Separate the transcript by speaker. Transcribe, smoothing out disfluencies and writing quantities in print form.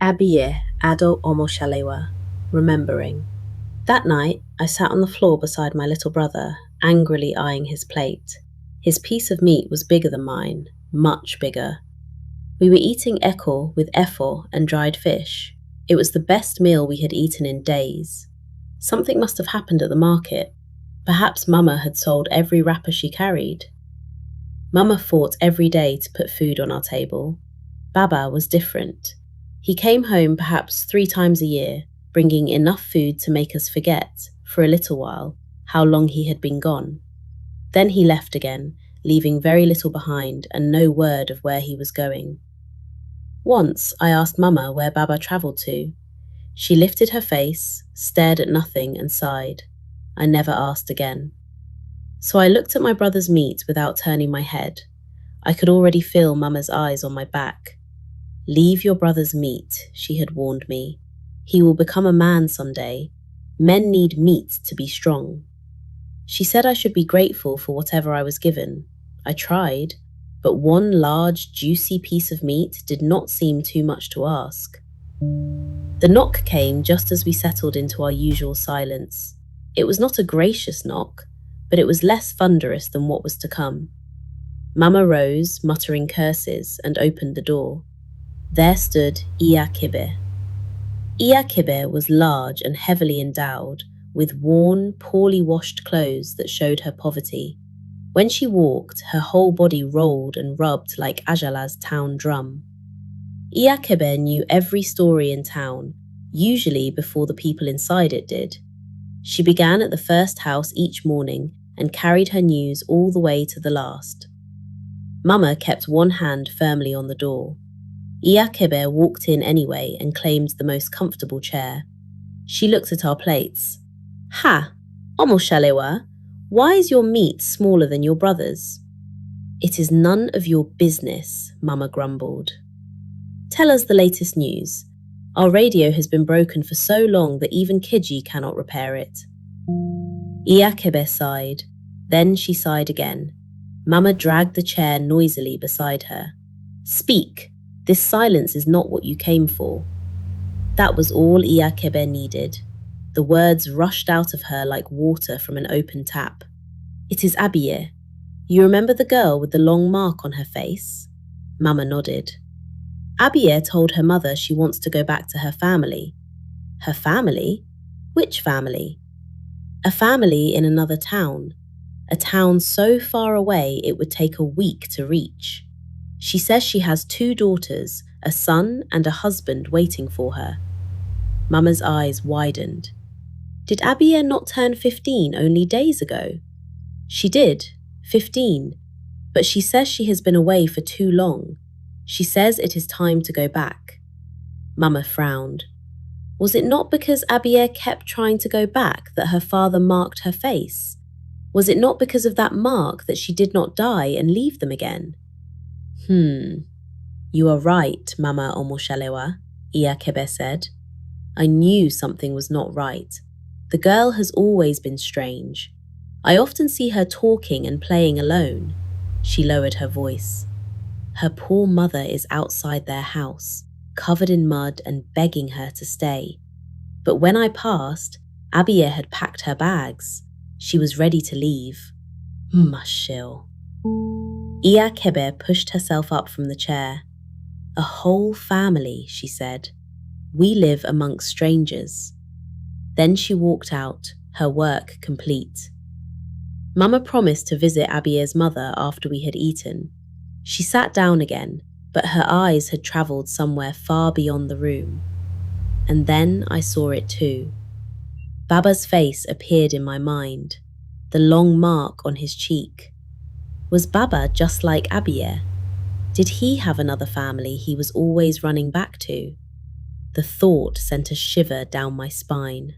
Speaker 1: Àbìyé, Mama Omósáléwá, remembering. That night, I sat on the floor beside my little brother, angrily eyeing his plate. His piece of meat was bigger than mine, much bigger. We were eating ekor with efo and dried fish. It was the best meal we had eaten in days. Something must have happened at the market. Perhaps Mama had sold every wrapper she carried. Mama fought every day to put food on our table. Baba was different. He came home perhaps 3 times a year, bringing enough food to make us forget, for a little while, how long he had been gone. Then he left again, leaving very little behind and no word of where he was going. Once I asked Mama where Baba travelled to. She lifted her face, stared at nothing and sighed. I never asked again. So I looked at my brother's meat without turning my head. I could already feel Mama's eyes on my back. "Leave your brother's meat," she had warned me. "He will become a man someday. Men need meat to be strong." She said I should be grateful for whatever I was given. I tried, but one large, juicy piece of meat did not seem too much to ask. The knock came just as we settled into our usual silence. It was not a gracious knock, but it was less thunderous than what was to come. Mama rose, muttering curses, and opened the door. There stood Iya Kébé. Iya Kébé was large and heavily endowed, with worn, poorly washed clothes that showed her poverty. When she walked, her whole body rolled and rubbed like Ajala's town drum. Iya Kébé knew every story in town, usually before the people inside it did. She began at the first house each morning and carried her news all the way to the last. Mama kept one hand firmly on the door. Iya Kébé walked in anyway and claimed the most comfortable chair. She looked at our plates. "Ha! Omósáléwá, why is your meat smaller than your brother's?" "It is none of your business," Mama grumbled. "Tell us the latest news. Our radio has been broken for so long that even Kiji cannot repair it." Iya Kébé sighed. Then she sighed again. Mama dragged the chair noisily beside her. "Speak. This silence is not what you came for." That was all Iya Kébé needed. The words rushed out of her like water from an open tap. "It is Àbìyé. You remember the girl with the long mark on her face?" Mama nodded. "Àbìyé told her mother she wants to go back to her family." "Her family? Which family?" "A family in another town. A town so far away it would take a week to reach. She says she has 2 daughters, a son and a husband waiting for her." Mama's eyes widened. "Did Àbìyé not turn 15 only days ago?" "She did, 15, but she says she has been away for too long. She says it is time to go back." Mama frowned. Was it not because Àbìyé kept trying to go back that her father marked her face? Was it not because of that mark that she did not die and leave them again? You are right, Mama Omósáléwá," Iya Kébé said. "I knew something was not right. The girl has always been strange. I often see her talking and playing alone." She lowered her voice. "Her poor mother is outside their house, covered in mud and begging her to stay. But when I passed, Àbìyé had packed her bags. She was ready to leave. Mashil." Iya Kébé pushed herself up from the chair. "A whole family," she said. "We live amongst strangers." Then she walked out, her work complete. Mama promised to visit Àbìyé's mother after we had eaten. She sat down again, but her eyes had travelled somewhere far beyond the room. And then I saw it too. Baba's face appeared in my mind, the long mark on his cheek. Was Baba just like Àbìyé? Did he have another family he was always running back to? The thought sent a shiver down my spine.